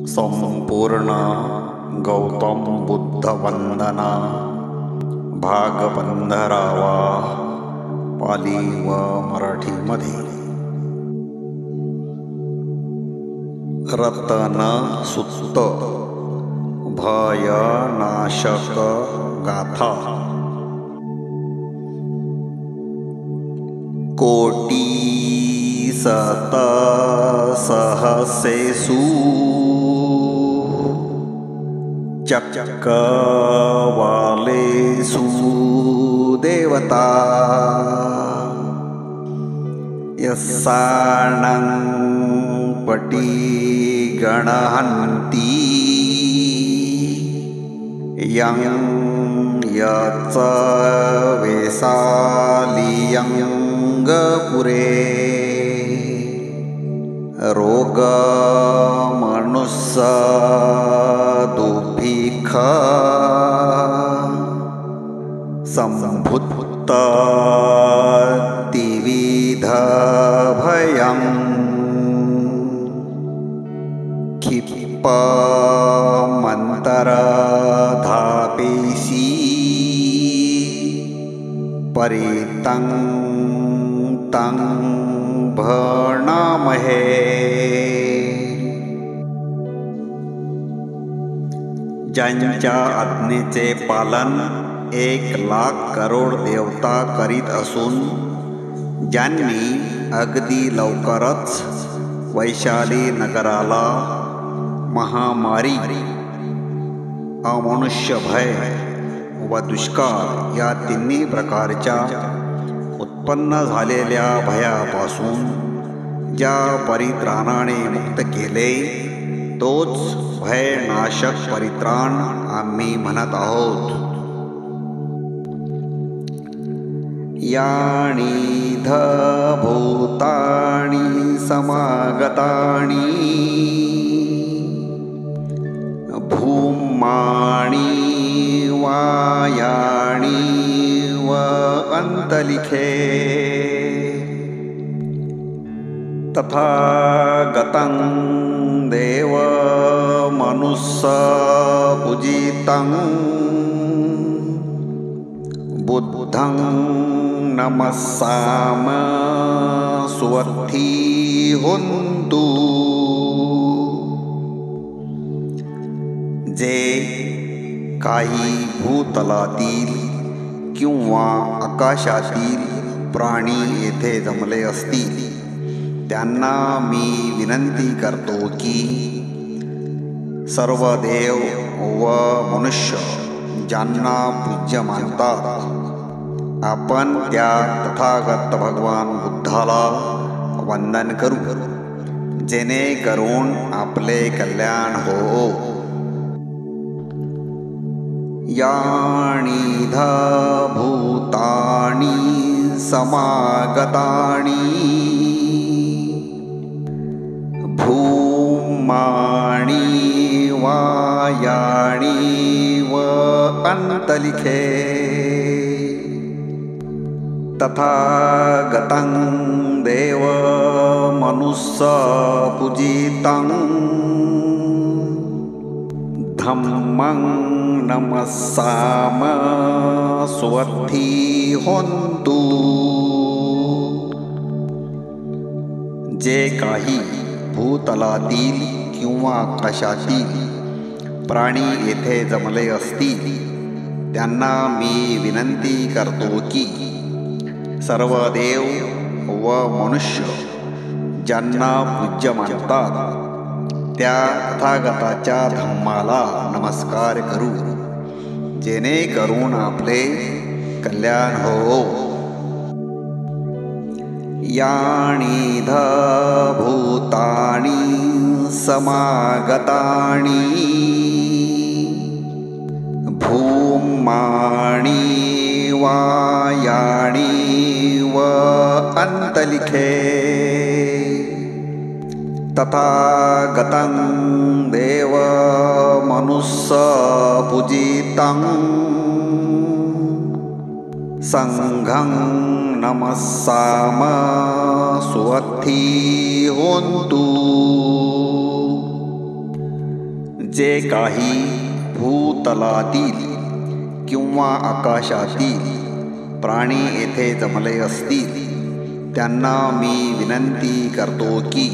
संपूर्ण गौतम बुद्ध वंदना भाग 15वा पाली व मराठीमध्ये। रतन सुत्त भयनाशक गाथा। कोटी सत सहसेसु चक्रवालेषु देवता यस्सानं पटिगणहन्ति यं यच वेसालियंगपुरे रोगमनुष्य दुःखिख संभुत्त तिविध भयं क्षिप्पमन्तरधापेसि परितं तं भणामहे। ज्यांच्या आज्ञेचे पालन 1,00,000 करोड देवता करीत असून ज्यांनी अगदी लवकरच वैशाली नगराला महामारी, अमनुष्य भय व दुष्काळ या तिन्ही प्रकारच्या उत्पन्न झालेल्या भयापासून ज्या परित्राणाने मुक्त केले तोच भयनाशक परित्राण आम्ही म्हणत आहोत। यानी भूतानि समागतानि भूमानि वायानि व अंतलिखे तथा गतं देव मनुष्य पूजितं बुद्धं नमस्साम स्वर्थी हुन्तु। जे काही भूतलातील किंवा आकाशातील प्राणी येथे जमले असतील त्यांना मी विनंती करतो की सर्व देव व मनुष्य ज्यांना पूज्य मानतात आपण त्या तथागत भगवान बुद्धाला वंदन करू जेणेकरून आपले कल्याण हो। यानी भूतानि समागतानि भूमानि वायानि व अंतलिखे तथा गतं देव मनुष्य पूजितं धम्मं नमस्साम स्वर्थी हुन्तु। जे काही भूतलातील किंवा आकाशातील प्राणी येथे जमले असतील त्यांना मी विनंती करतो की सर्व देव व मनुष्य ज्यांना पूज्य मानतात त्या तथागताच्या धम्माला नमस्कार करू जेणेकरून आपले कल्याण हो। यानी भूतानि समागतानि भूमानि वायानि व अंतलिखे तथा गतं देव मनुष्य पूजितं संघं नमस्साम स्वर्थी हुन्तु। जे काही भूतलातील किंवा आकाशातील प्राणी येथे जमले असतील त्यांना मी विनंती करतो की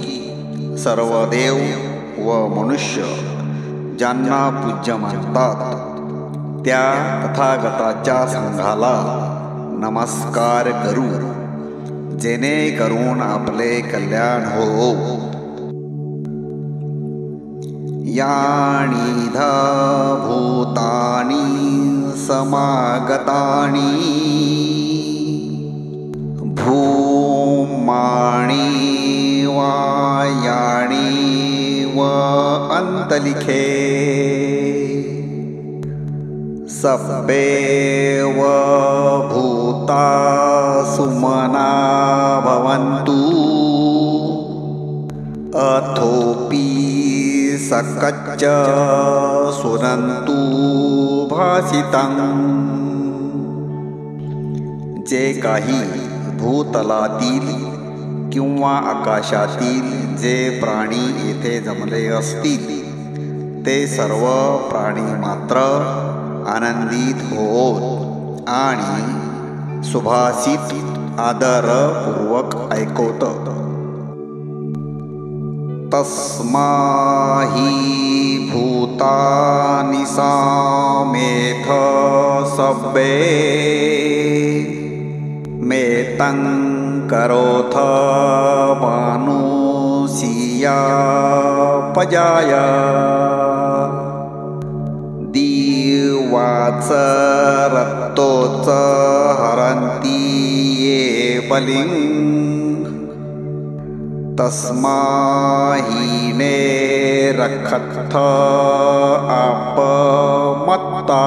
सर्व देव व मनुष्य ज्यांना पूज्य मानतात त्या तथागताच्या संघाला नमस्कार करू, जेणेकरून आपले कल्याण हो. यानिध भूतानि समागतानि भूमानि वायानि व अंतलिखे सब्बेव भूता सुमना भवन्तु अथोपि सकच्च सुनन्तु भासितं. जे काही भूतलातील किंवा आकाशातील जे प्राणी येथे जमले असतील ते सर्व प्राणी मात्र आनंदित होत आणि सुभाषित आदरपूर्वक ऐकवत. तस्माहि भूतानि सामेथ सब्बे मेतं करोथ मानुषीया पजाय दिवाच रत्तोच हरन्ति ये बलिं तस्माहीने रखथ आपमत्ता.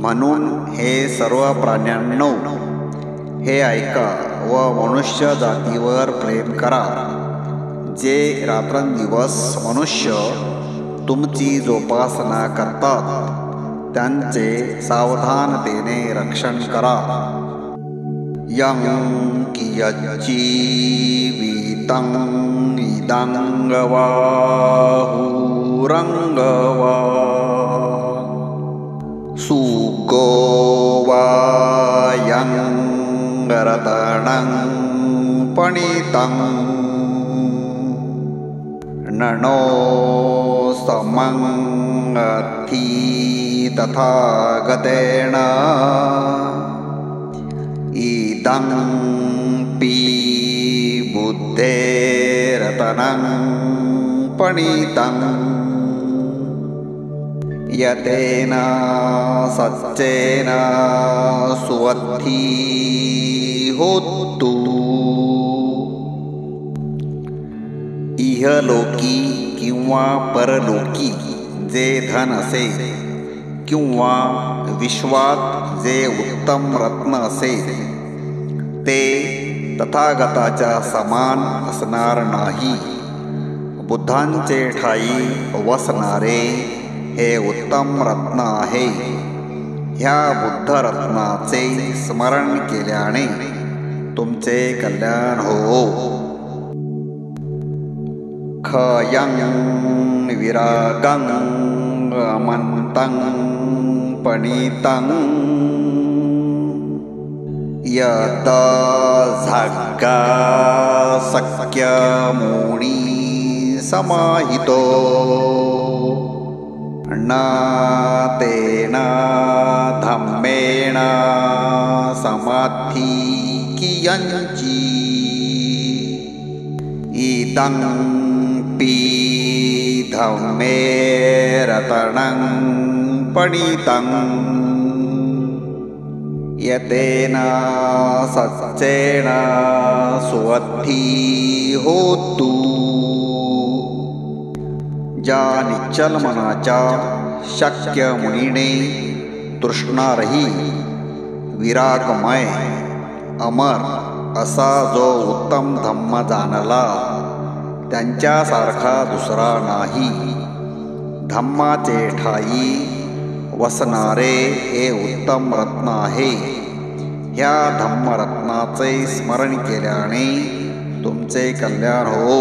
म्हणून हे सर्व प्राण्यांनो, हे ऐका व मनुष्य जातीवर प्रेम करा. जे रात्रंदिवस मनुष्य तुमची जोपासना करतात त्यांचे सावधानतेने रक्षण करा. यं कियच्जीवितं इदं गवाहुरंगवा सुगो वा यं रतनं पणितं ननो समं अथि तथागतेन इदं पी बुद्धेरतनं पणितं यतेन सच्चेन सुवत्थी होतु. इहलोकी किंवा परलोकी जे धन असे किंवा विश्वात जे उत्तम रत्न असे ते तथागताच्या समान असणार नाही. बुद्धांचे ठाई वसणारे हे उत्तम रत्न आहे. ह्या बुद्धरत्नाचे स्मरण केल्याने तुमचे कल्याण हो. खयं विरागं अमन्तं पणितं यत झग्गा शक्यमुनि समाहितो न तेन धम्मेण समाधि कियञ्चि इदं पी धम्मे रतनं पणितं यतेन सच्चेन सुवत्थी होतु. ज्या निश्चल मनाच्या शक्य मुनीने तृष्णारही विरागमय अमर असा जो उत्तम धम्म जाणला त्यांच्यासारखा दुसरा नाही. धम्माचे ठाई वसणारे हे उत्तम रत्न आहे. ह्या धम्मरत्नाचे स्मरण केल्याने तुमचे कल्याण हो.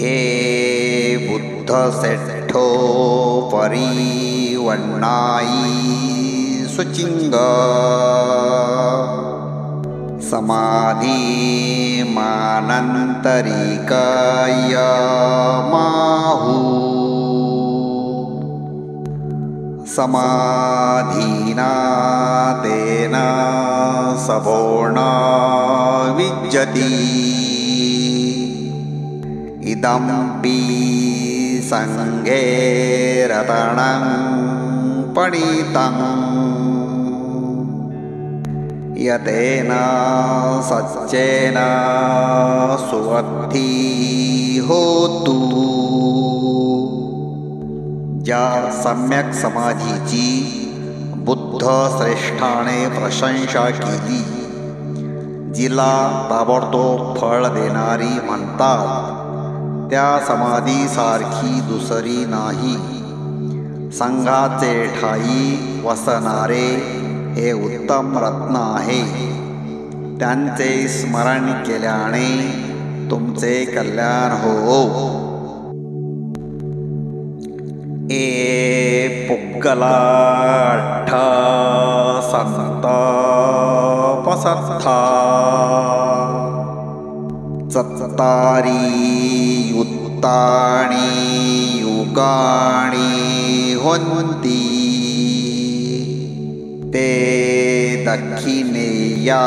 ये बुद्धसेठ्ठो परिवन्नायी सुचिंग समाधी मानंतरिकाय माहू समाधीना तेन सभोण विज्जति इदम्पि संघे रतनं पणितं यतेन सच्चेन सुवद्धि होतु। ज्या सम्यक समाधीची बुद्ध श्रेष्ठाने प्रशंसा केली, जिला ताबडतोब फळ देणारी म्हणतात, त्या समाधीसारखी दुसरी नाही। संघाचे ठाई वसणारे हे उत्तम रत्न आहे। त्यांचे स्मरण केल्याने तुमचे कल्याण हो। ए पुग्गलाठ संत पसत्था चत्तारी युत्तानि युगानि होन्ति ते दक्षिणेया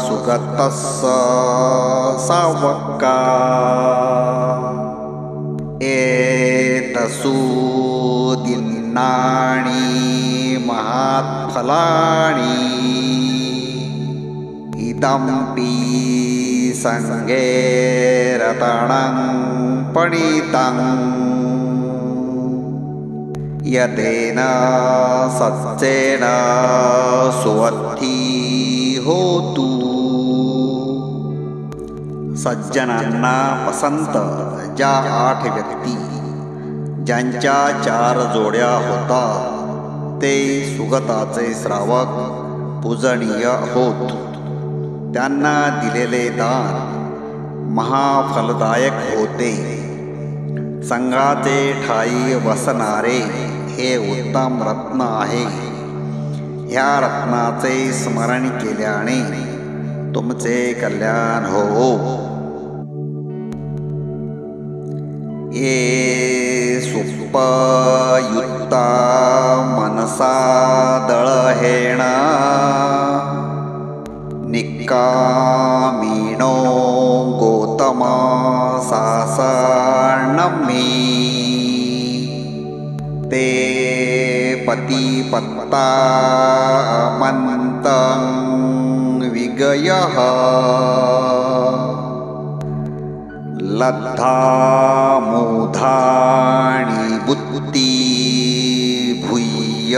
सुगतस्स सावक्का एतसु दिन्नानि महात्फलानि इदम्पि संघे रतनं पणितं यतेन सच्चेन सुवद्धि होतु। सज्जनांना पसंत ज्या 8 व्यक्ती ज्यांच्या 4 जोड्या होता, ते सुगताचे श्रावक पूजनीय होत। त्यांना दिलेले दान महाफलदायक होते। संघाचे ठाई वसणारे हे उत्तम रत्न आहे। ह्या रत्नाचे स्मरण केल्याने तुमचे कल्याण हो। ये सुपयुक्ता मनसा दळहेण निक्कामिनो गौतमा सासनमी ते पतिपत्ता मंतं विगयः लब्धा मूधानि बुद्धि भूय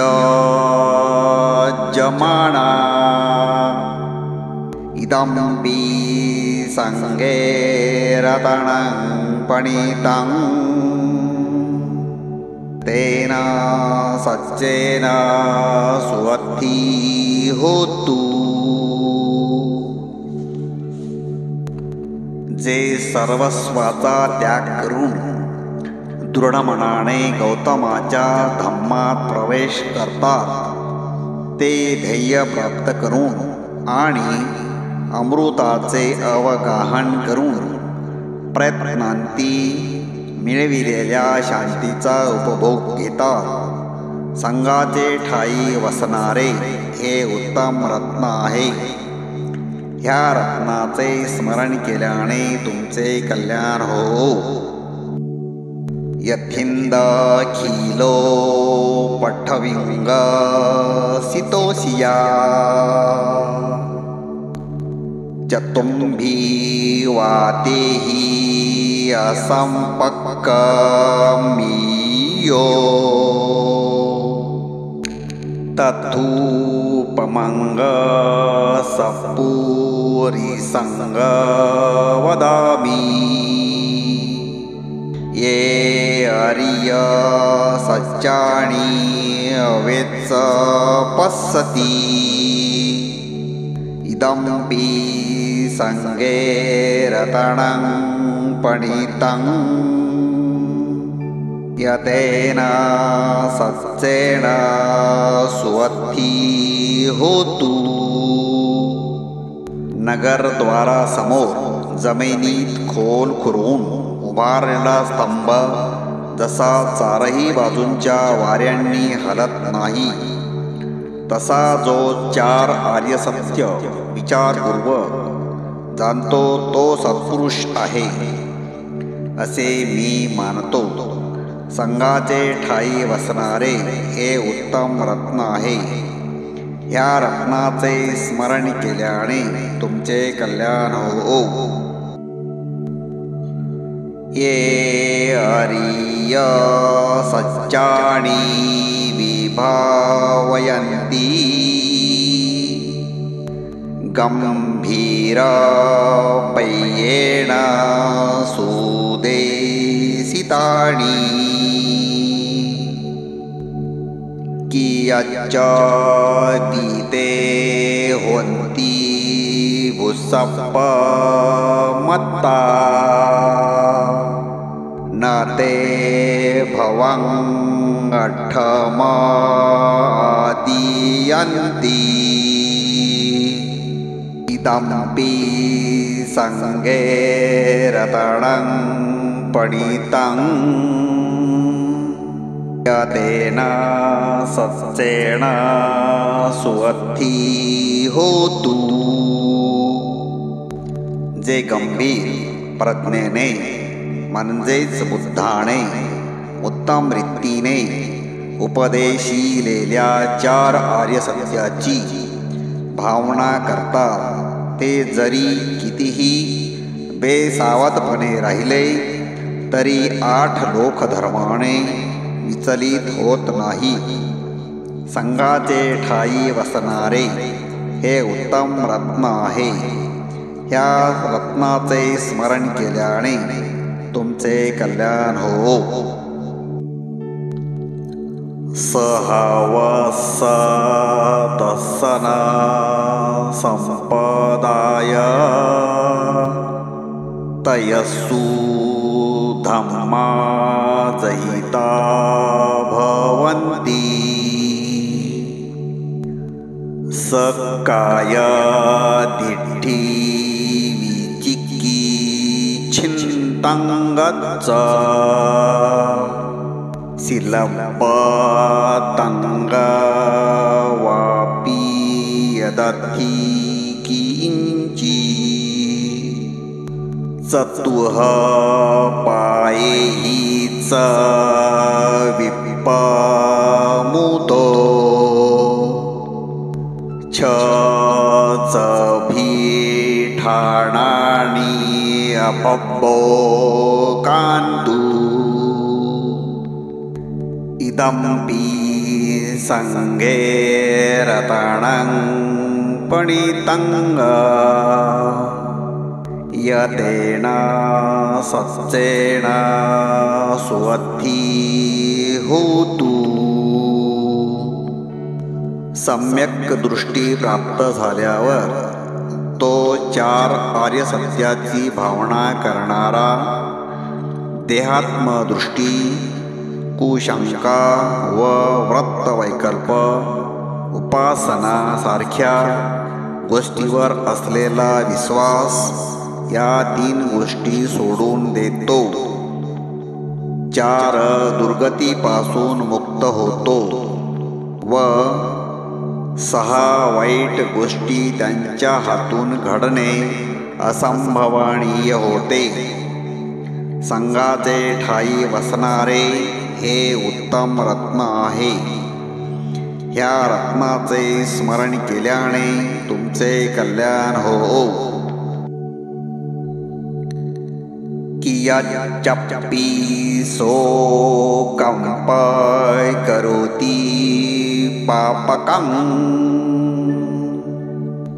जमाना इदम्पि संघे रतनं पणितं तेन सच्चेन सुवद्धि होतु। जे सर्वस्वाचा त्याग करून दृढ मनाने गौतमाच्या धम्मात प्रवेश करतात, ते ध्येय प्राप्त करून आणि अमृताचे अवगाहन करून प्रयत्नांती मिळविलेल्या शांतीचा उपभोग घेतात। संघाचे ठाई वसणारे हे उत्तम रत्न आहे। ह्या रत्नाचे स्मरण केल्याने तुमचे कल्याण हो। यथिंदखिलो पठ्ठविंग सितोसिया चतुंभी वातेहि असंपक्कमियो तथूपमंग सपूरी संग वदामि ये आर्य सच्चाणी अवेत्स पस्सति इदम्पि संगे रतनं पणितं यतेन सस्येन सुवत्ती होतु। नगरद्वारासमोर जमिनीत खोल खुरून उभारलेला स्तंभ जसा चारही बाजूंच्या वाऱ्यांनी हलत नाही, तसा जो चार आर्य सत्य विचारपूर्वक जाणतो तो सत्पुरुष आहे असे मी मानतो। संघाचे ठायी वसणारे हे उत्तम रत्न आहे। ह्या रत्नाचे स्मरण केल्याने तुमचे कल्याण हो। ये आर्य सच्चानि विभावयन्ति गंभीर पय्येण सुदेशितानि कियच्च दीते होन्ति भुसप्पमत्ता न ते भवङ्गठमादीयन्ति इदमपि संगे रतनं पणितं यतेन सस्येन सुवत्ती होतु। जे गंभीर प्रज्ञेने म्हणजेच बुद्धाने उत्तम रीतीने उपदेशिलेल्या चार आर्य सत्याची भावना करतात, ते जरी कितीही बेसावधपणे राहिले तरी 8 लोकधर्माने विचलित होत नाही। संघाचे ठायी वसणारे हे उत्तम रत्न आहे। ह्या रत्नाचे स्मरण केल्याने तुमचे कल्याण हो। सहवसतसन संपदाय तयस्सु धम्मा जहिता भवन्ति सकाय दिट्ठी विचिक्की छिन्तांगच्च सिलपतंग वापि यदति किंची चतुः पायेहि च विप्पमुतो छ च भीठाणानि अपब्बो कान्तु इदमपि संगे रतनं पणितं यतेन सस्येन सुवत्ती होतु। सम्यक दृष्टी प्राप्त झाल्यावर तो चार आर्य सत्याची भावना करणारा देहात्मदृष्टी, कुशंका व वृत्तवैकल्प उपासना सारख्या गोष्टीवर असलेला विश्वास या 3 गोष्टी सोडून देतो। 4 दुर्गतीपासून मुक्त होतो व 6 वाईट गोष्टी त्यांच्या हातून घडणे असंभवनीय होते। संघाचे ठायी वसणारे हे उत्तम रत्न आहे। ह्या रत्नाचे स्मरण केल्याने तुमचे कल्याण हो। कियच्चपि सोकंपय करोति पापकं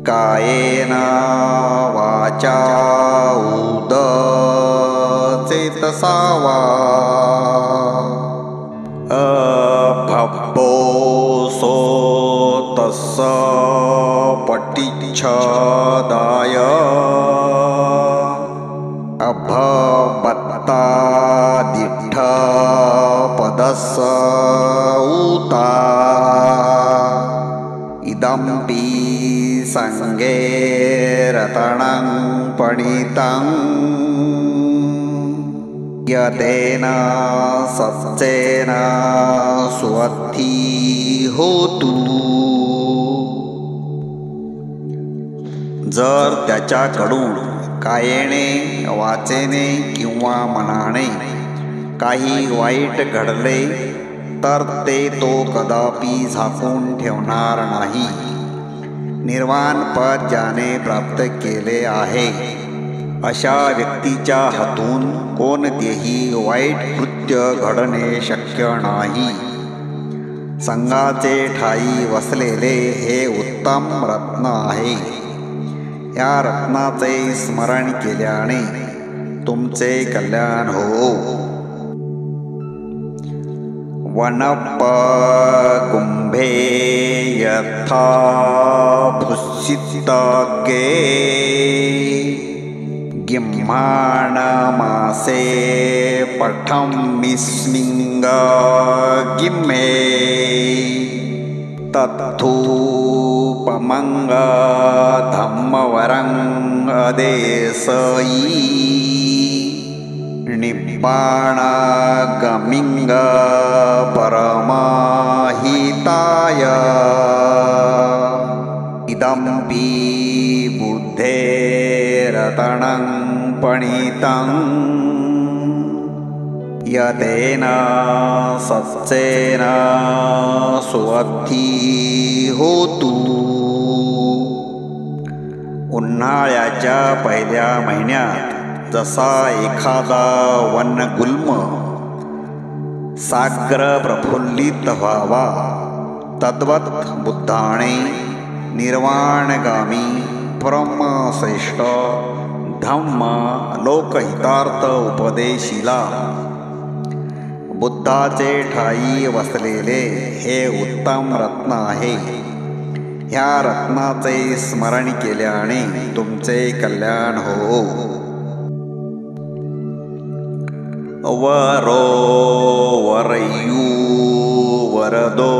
कायेन वाचा उदचेतसा वा अभब्बोसो तस्स पटिच्छदाय अभब्बो रतनं पणितं यतेन सच्चेन सुवत्ती होतु। जर त्याच्याकडून कायेने वाचेने किंवा मनाने काही वाईट घडले तर ते तो कदापि झाकून ठेवणार नाही। निर्वाण पद ज्याने प्राप्त केले आहे अशा व्यक्तीच्या हातून कोणतेही वाईट कृत्य घडणे शक्य नाही। संघाचे ठायी वसलेले हे उत्तम रत्न आहे। या रत्नाचे स्मरण केल्याने तुमचे कल्याण हो। वनप कुंभे यथा भुसितगे गिम्हाण मासे पठमिस्मिंग गिम्मे तत्थूपमंग धम्मवरं अदेसई निब्बाण गमिंग परमाहिताय इदम्पि बुद्धेरतनं पणितं यतेन सच्चेन सुवत्ती होतु। उन्हाळ्याच्या पहिल्या महिन्यात जसा एखादा वनगुल्म साग्र प्रफुल्लित व्हावा तद्वत बुद्धाने निर्वाणगामी परमश्रेष्ठ धम्म लोकहितार्थ उपदेशिला। बुद्धाचे ठायी वसलेले हे उत्तम रत्न आहे। ह्या रत्नाचे स्मरण केल्याने तुमचे कल्याण हो। वरो वरयू वरदो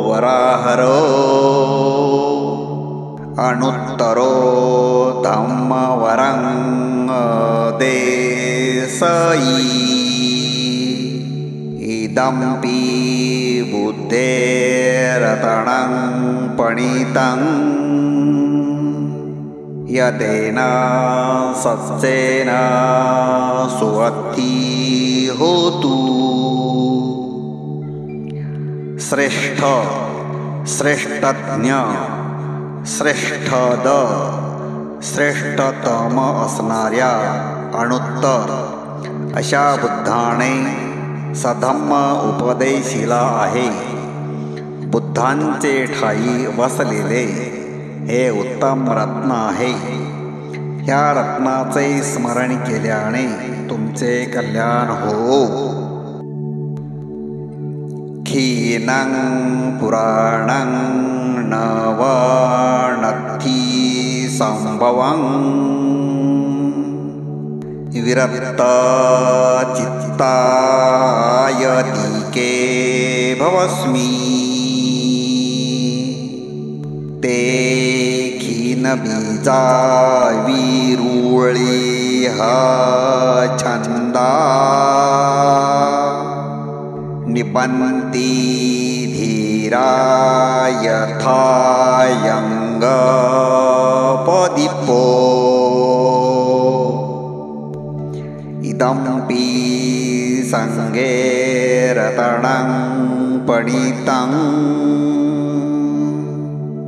वराहरो अनुत्तरो धम्मवरं देसई इदम्पि बुद्धेरतनं पणितं यतेन सच्चेन सुवत्ती होतु। श्रेष्ठ श्रेष्ठज्ञ श्रेष्ठद श्रेष्ठतम असणाऱ्या अनुत्तर अशा बुद्धाने सधम्म उपदेशिला आहे। बुद्धांचे ठायी वसलेले हे उत्तम रत्न आहे। ह्या रत्नाचे स्मरण केल्याने तुमचे कल्याण हो। खीनं पुराणं नवनत्थी संभवं विरक्तचित्तायतिके भवस्मि ते खीनबीजा विरुळीह छंदा निपन्ति धीरा यथायंगपदीपो इदम्पि संगे रतनं पणितं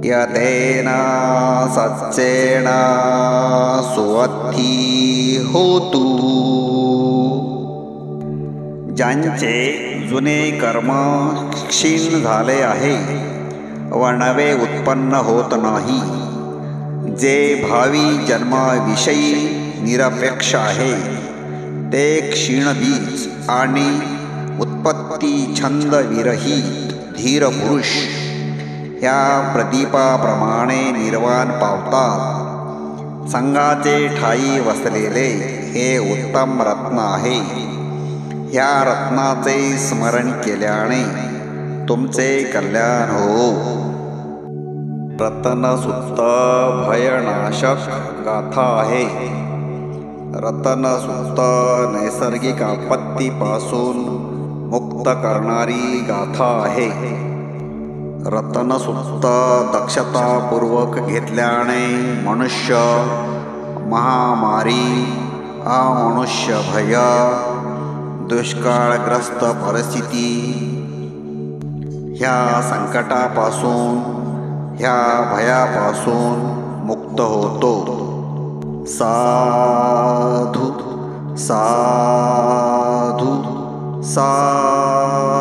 यतेन सच्चेन सुवत्ती होतु। ज्यांचे जुने कर्म क्षीण झाले आहे व नवे उत्पन्न होत नाही, जे भावी जन्माविषयी निरपेक्ष आहे ते क्षीण बीज आणि उत्पत्ती छंद विरहित धीर पुरुष या प्रदीपाप्रमाणे निर्वाण पावतात। संघाचे ठायी वसलेले हे उत्तम रत्न आहे। ह्या रत्नाचे स्मरण केल्याने तुमचे कल्याण हो। रतनसुत्त भयनाशक गाथा आहे. रतनसुत्त नैसर्गिक आपत्तीपासून मुक्त करणारी गाथा आहे. रतनसुत्त दक्षतापूर्वक घेतल्याने मनुष्य महामारी, अमनुष्य भय, दुष्काळग्रस्त परिस्थिती ह्या संकटापासून, ह्या भयापासून मुक्त होतो. साधू साधू साधू.